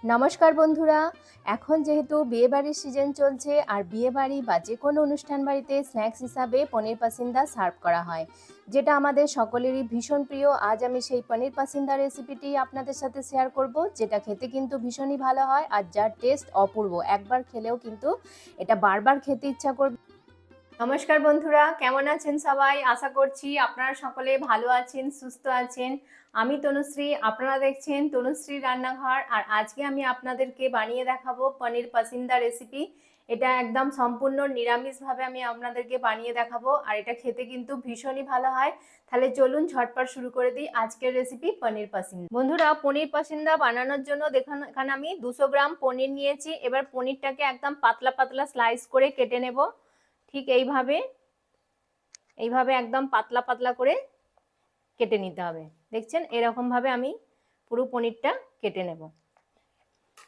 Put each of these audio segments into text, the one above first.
নমস্কার বন্ধুরা, এখন যেহেতু বিয়েবাড়ির সিজন চলছে আর বিয়েবাড়ি বা যে কোনো অনুষ্ঠান বাড়িতে স্ন্যাক্স হিসাবে পনির পাসিন্দা সার্ভ করা হয়, যেটা আমাদের সকলেরই ভীষণ প্রিয়। আজ আমি সেই পনির পাসিন্দা রেসিপিটি আপনাদের সাথে শেয়ার করব, যেটা খেতে কিন্তু ভীষণই ভালো হয় আর যার টেস্ট অপূর্ব। একবার খেলেও কিন্তু এটা বারবার খেতে ইচ্ছা করবে। নমস্কার বন্ধুরা, কেমন আছেন সবাই? আশা করছি আপনারা সকলে ভালো আছেন, সুস্থ আছেন। আমি তনুশ্রী, আপনারা দেখছেন তনুশ্রী রান্নাঘর। আর আজকে আমি আপনাদেরকে বানিয়ে দেখাবো পনির পাসিন্দা রেসিপি। এটা একদম সম্পূর্ণ নিরামিষভাবে আমি আপনাদেরকে বানিয়ে দেখাবো, আর এটা খেতে কিন্তু ভীষণই ভালো হয়। তাহলে চলুন ঝটপট শুরু করে দিই আজকের রেসিপি পনির পাসিন্দা। বন্ধুরা, পনির পাসিন্দা বানানোর জন্য দেখুন এখানে আমি 200 গ্রাম পনির নিয়েছি। এবার পনিরটাকে একদম পাতলা পাতলা স্লাইস করে কেটে নেব। ঠিক এইভাবে একদম পাতলা পাতলা করে কেটে নিতে হবে। দেখছেন, এরকম ভাবে আমি পুরো পনিরটা কেটে নেব।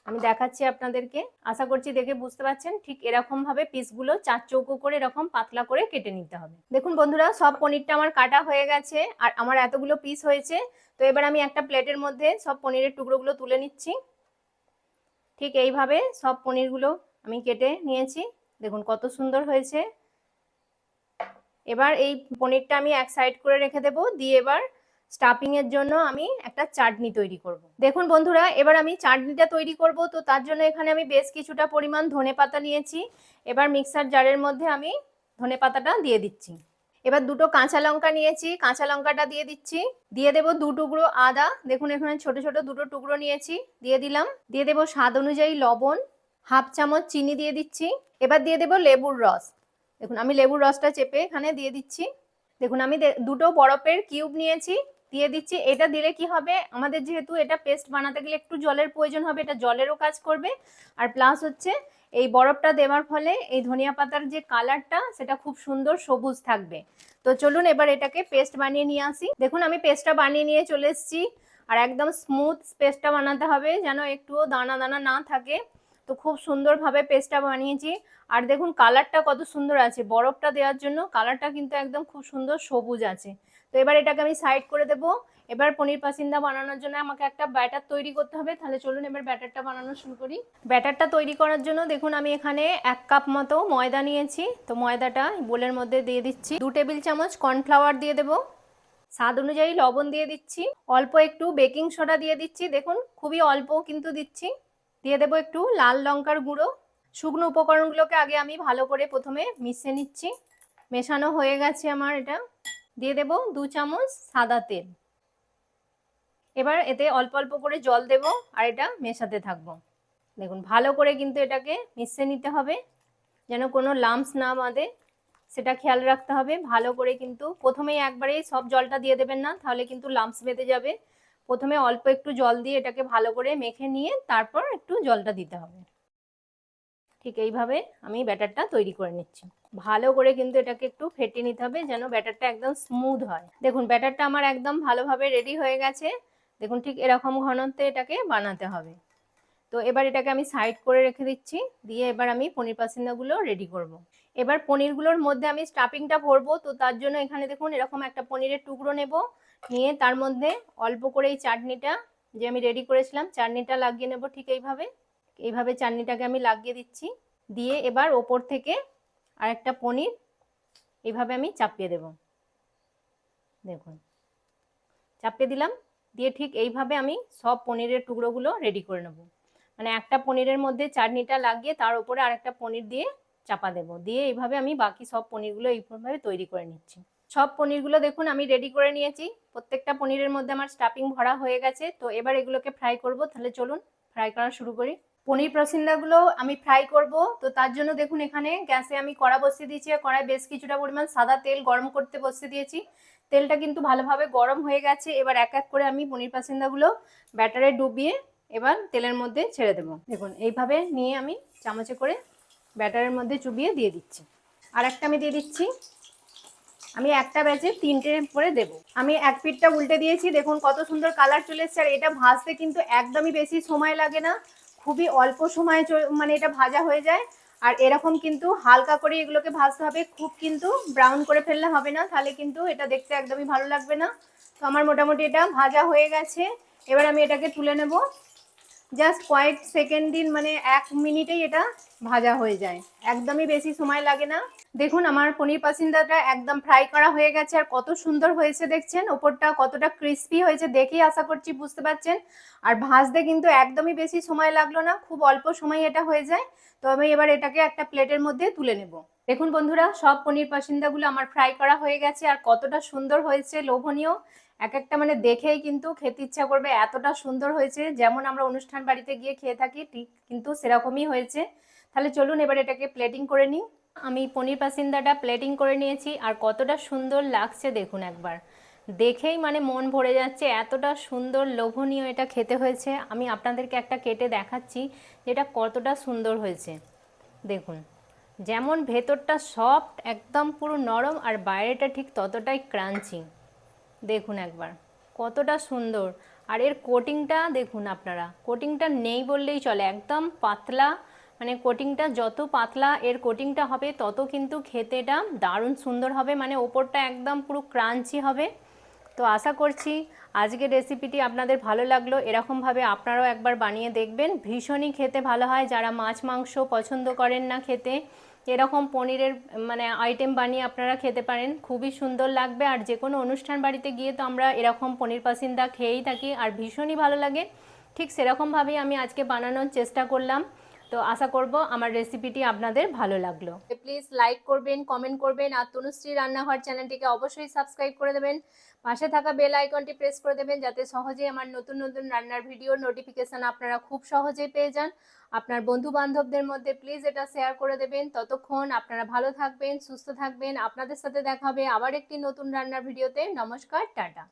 আমি দেখাচ্ছি আপনাদেরকে, আশা করছি দেখে বুঝতে পারছেন। ঠিক এরকম ভাবে পিসগুলো চার চৌকো করে এরকম পাতলা করে কেটে নিতে হবে। দেখুন বন্ধুরা, সব পনিরটা আমার কাটা হয়ে গেছে আর আমার এতগুলো পিস হয়েছে। তো এবার আমি একটা প্লেটের মধ্যে সব পনিরের টুকরোগুলো তুলে নিচ্ছি। ঠিক এইভাবে সব পনিরগুলো আমি কেটে নিয়েছি। দেখুন কত সুন্দর হয়েছে। এবার এই পনিরটা আমি এক সাইড করে রেখে দেবো, দিয়ে এবার স্টাফিং এর জন্য আমি একটা চাটনি তৈরি করব। দেখুন বন্ধুরা, এবার আমি চাটনিটা তৈরি করব। তো তার জন্য এখানে আমি বেশ কিছুটা পরিমাণ ধনেপাতা নিয়েছি। এবার মিক্সার জারের মধ্যে আমি ধনেপাতাটা দিয়ে দিচ্ছি। এবার দুটো কাঁচা লঙ্কা নিয়েছি, কাঁচা লঙ্কাটা দিয়ে দিচ্ছি। দিয়ে দেবো 2 টুকরো আদা, দেখুন এখানে ছোট ছোট দুটো টুকরো নিয়েছি, দিয়ে দিলাম। দিয়ে দেবো স্বাদ অনুযায়ী লবণ, হাফ চামচ চিনি দিয়ে দিচ্ছি। এবার দিয়ে দেবো লেবুর রস। দেখুন আমি লেবুর রসটা চেপে এখানে দিয়ে দিচ্ছি। দেখুন আমি দুটো বরফের কিউব নিয়েছি, দিয়ে দিচ্ছি। এটা দিলে কি হবে, আমাদের যেহেতু এটা পেস্ট বানাতে গেলে একটু জলের প্রয়োজন হবে, এটা জলেরও কাজ করবে। আর প্লাস হচ্ছে এই বরফটা দেওয়ার ফলে এই ধনিয়া পাতার যে কালারটা সেটা খুব সুন্দর সবুজ থাকবে। তো চলুন এবার এটাকে পেস্ট বানিয়ে নিয়ে আসি। দেখুন আমি পেস্টটা বানিয়ে নিয়ে চলে এসেছি। আর একদম স্মুথ পেস্টটা বানাতে হবে, যেন একটুও দানা দানা না থাকে। তো খুব সুন্দরভাবে পেস্টটা বানিয়েছি। আর দেখুন কালারটা কত সুন্দর আছে, বরফটা দেওয়ার জন্য কালারটা কিন্তু একদম খুব সুন্দর সবুজ আছে। তো এবার এটাকে আমি সাইড করে দেব। এবার পনির পাসিন্দা বানানোর জন্য আমাকে একটা ব্যাটার তৈরি করতে হবে। তাহলে চলুন এবার ব্যাটারটা বানানো শুরু করি। ব্যাটারটা তৈরি করার জন্য দেখুন আমি এখানে 1 কাপ মতো ময়দা নিয়েছি। তো ময়দাটা বোলের মধ্যে দিয়ে দিচ্ছি। 2 টেবিল চামচ কর্নফ্লাওয়ার দিয়ে দেবো। স্বাদ অনুযায়ী লবণ দিয়ে দিচ্ছি। অল্প একটু বেকিং সোডা দিয়ে দিচ্ছি, দেখুন খুবই অল্প কিন্তু দিচ্ছি। দিয়ে দেবো একটু লাল লঙ্কার গুঁড়ো। শুকনো উপকরণগুলোকে আগে আমি ভালো করে প্রথমে মিশিয়ে নিচ্ছি। মেশানো হয়ে গেছে আমার এটা। দিয়ে দেবো 2 চামচ সাদা তেল। এবার এতে অল্প অল্প করে জল দেব আর এটা মেশাতে থাকবো। দেখুন ভালো করে কিন্তু এটাকে মিশিয়ে নিতে হবে, যেন কোনো লাম্পস না বাঁধে, সেটা খেয়াল রাখতে হবে। ভালো করে কিন্তু প্রথমেই একবারেই সব জলটা দিয়ে দেবেন না, তাহলে কিন্তু লাম্পস বেঁধে যাবে। প্রথমে অল্প একটু জল দিয়ে এটাকে ভালো করে মেখে নিয়ে তারপর একটু জলটা দিতে হবে। ঠিক এইভাবে আমি ব্যাটারটা তৈরি করে নিচ্ছি। ভালো করে কিন্তু এটাকে একটু ফেটিয়ে নিতে হবে, যেন ব্যাটারটা একদম স্মুথ হয়। দেখুন ব্যাটারটা আমার একদম ভালোভাবে রেডি হয়ে গেছে। দেখুন ঠিক এরকম ঘনত্বে এটাকে বানাতে হবে। তো এবার এটাকে আমি সাইড করে রেখে দিচ্ছি। দিয়ে এবার আমি পনির পাসিন্দাগুলো রেডি করব। এবার পনিরগুলোর মধ্যে আমি স্টাফিংটা ভরবো। তো তার জন্য এখানে দেখুন এরকম একটা পনিরের টুকরো নেব, নিয়ে তার মধ্যে অল্প করে এই চাটনিটা যে আমি রেডি করেছিলাম চাটনিটা লাগিয়ে নেব। ঠিক এইভাবে চাটনিটাকে আমি লাগিয়ে দিচ্ছি। দিয়ে এবার ওপর থেকে আরেকটা পনির এইভাবে আমি চাপিয়ে দেব। দেখুন চাপিয়ে দিলাম। দিয়ে ঠিক এইভাবে আমি সব পনিরের টুকরোগুলো রেডি করে নেব। মানে একটা পনিরের মধ্যে চাটনিটা লাগিয়ে তার উপরে আরেকটা পনির দিয়ে চাপা দেব। দিয়ে এইভাবে আমি বাকি সব পনিরগুলো এইভাবে তৈরি করে নিচ্ছি। সব পনিরগুলো দেখুন আমি রেডি করে নিয়েছি। প্রত্যেকটা পনিরের মধ্যে আমার স্টাফিং ভরা হয়ে গেছে। তো এবার এগুলোকে ফ্রাই করব। তাহলে চলুন ফ্রাই করা শুরু করি। পনির পাসিন্দাগুলো আমি ফ্রাই করব। তো তার জন্য দেখুন এখানে গ্যাসে আমি কড়া বসিয়ে দিয়েছি আর কড়াই বেশ কিছুটা পরিমাণ সাদা তেল গরম করতে বসিয়ে দিয়েছি। তেলটা কিন্তু ভালোভাবে গরম হয়ে গেছে। এবার এক এক করে আমি পনির পাসিন্দাগুলো ব্যাটারে ডুবিয়ে এবার তেলের মধ্যে ছেড়ে দেবো। দেখুন এইভাবে নিয়ে আমি চামচে করে ব্যাটারের মধ্যে চুবিয়ে দিয়ে দিচ্ছি। আর একটা আমি দিয়ে দিচ্ছি। আমি একটা ব্যাচে 3টে করে দেবো। আমি এক পিঠটা উল্টে দিয়েছি, দেখুন কত সুন্দর কালার চলে এসেছে। আর এটা ভাজতে কিন্তু একদমই বেশি সময় লাগে না, খুবই অল্প সময়ে মানে এটা ভাজা হয়ে যায়। আর এরকম কিন্তু হালকা করে এগুলোকে ভাজতে হবে, খুব কিন্তু ব্রাউন করে ফেললে হবে না, তাহলে কিন্তু এটা দেখতে একদমই ভালো লাগবে না। তো আমার মোটামুটি এটা ভাজা হয়ে গেছে। এবার আমি এটাকে তুলে নেব। জাস্ট কয়েক সেকেন্ড দিন, মানে 1 মিনিটেই এটা ভাজা হয়ে যায়, একদমই বেশি সময় লাগে না। দেখুন আমার পনির পাসিন্দাটা একদম ফ্রাই করা হয়ে গেছে, আর কত সুন্দর হয়েছে দেখছেন, ওপরটা কতটা ক্রিস্পি হয়েছে দেখেই আশা করছি বুঝতে পারছেন। আর ভাজতে কিন্তু একদমই বেশি সময় লাগলো না, খুব অল্প সময় এটা হয়ে যায়। তো আমি এবার এটাকে একটা প্লেটের মধ্যে তুলে নেব। দেখুন বন্ধুরা, সব পনির পাসিন্দাগুলো আমার ফ্রাই করা হয়ে গেছে, আর কতটা সুন্দর হয়েছে, লোভনীয়। এক একটা মানে দেখেই কিন্তু খেতে ইচ্ছা করবে, এতটা সুন্দর হয়েছে, যেমন আমরা অনুষ্ঠান বাড়িতে গিয়ে খেয়ে থাকি ঠিক কিন্তু সেরকমই হয়েছে। তাহলে চলুন এবার এটাকে প্লেটিং করে নিই। আমি পনির পাসিন্দাটা প্লেটিং করে নিয়েছি, আর কতটা সুন্দর লাগছে দেখুন একবার, দেখেই মানে মন ভরে যাচ্ছে, এতটা সুন্দর লোভনীয় এটা খেতে হয়েছে। আমি আপনাদেরকে একটা কেটে দেখাচ্ছি যেটা কতটা সুন্দর হয়েছে। দেখুন, যেমন ভেতরটা সফট একদম পুরো নরম, আর বাইরেটা ঠিক ততটাই ক্রাঞ্চি। দেখুন একবার কতটা সুন্দর। আর এর কোটিংটা দেখুন আপনারা, কোটিংটা নেই বললেই চলে, একদম পাতলা, মানে কোটিংটা যত পাতলা এর কোটিংটা হবে তত কিন্তু খেতেটা দারুণ সুন্দর হবে, মানে ওপরটা একদম পুরো ক্রাঞ্চি হবে। তো আশা করছি আজকের রেসিপিটি আপনাদের ভালো লাগলো, এরকমভাবে আপনারাও একবার বানিয়ে দেখবেন, ভীষণই খেতে ভালো হয়। যারা মাছ মাংস পছন্দ করেন না খেতে, এরকম পনিরের মানে আইটেম বানিয়ে আপনারা খেতে পারেন, খুবই সুন্দর লাগবে। আর যে কোনো অনুষ্ঠান বাড়িতে গিয়ে তো আমরা এরকম পনির পাসিন্দা খেয়েই থাকি, আর ভীষণই ভালো লাগে। ঠিক সেরকমভাবেই আমি আজকে বানানোর চেষ্টা করলাম। তো আশা করব আমার রেসিপিটি আপনাদের ভালো লাগলো। প্লিজ লাইক করবেন, কমেন্ট করবেন, আর তনুশ্রী রান্নাঘর চ্যানেলটিকে অবশ্যই সাবস্ক্রাইব করে দেবেন। পাশে থাকা বেল আইকনটি প্রেস করে দেবেন, যাতে সহজেই আমার নতুন নতুন রান্নার ভিডিওর নোটিফিকেশন আপনারা খুব সহজেই পেয়ে যান। আপনার বন্ধু বান্ধবদের মধ্যে প্লিজ এটা শেয়ার করে দেবেন। ততক্ষণ আপনারা ভালো থাকবেন, সুস্থ থাকবেন। আপনাদের সাথে দেখা হবে আবার একটি নতুন রান্নার ভিডিওতে। নমস্কার, টাটা।